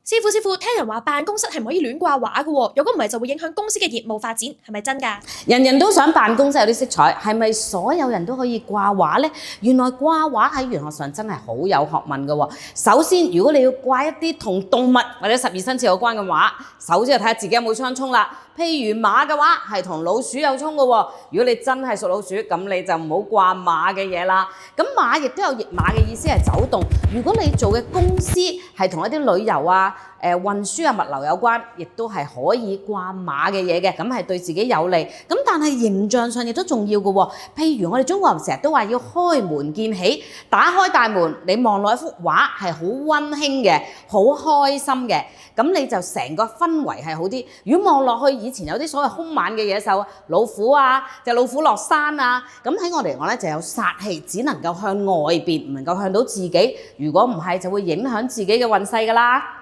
師傅，聽人話辦公室係唔可以亂掛畫嘅喎，如果唔係就會影響公司嘅業務發展，係咪真㗎？人人都想辦公室有啲色彩，係咪所有人都可以掛畫呢？原來掛畫喺玄學上真係好有學問嘅喎。首先，如果你要掛一啲同動物或者12生肖有關嘅畫，首先就睇下自己有冇相沖啦。譬如馬嘅話係同老鼠有沖嘅喎，如果你真係屬老鼠，咁你就唔好掛馬嘅嘢啦。咁馬亦都有驛馬嘅意思係走動。如果你做嘅公司係同一啲旅遊啊、運輸啊、物流有關，亦都係可以掛馬嘅嘢嘅，咁係對自己有利。咁但係形象上亦都重要嘅喎。譬如我哋中國人成日都話要開門見喜，打開大門，你望落一幅畫係好溫馨嘅，好開心嘅，咁你就成個氛圍係好啲。如果望落去，以前有啲所謂兇猛嘅野獸啊，老虎啊，隻老虎落山啊，咁喺我哋嚟講咧就有殺氣，只能夠向外邊，唔能夠向到自己。如果唔係，就會影響自己嘅運勢㗎啦。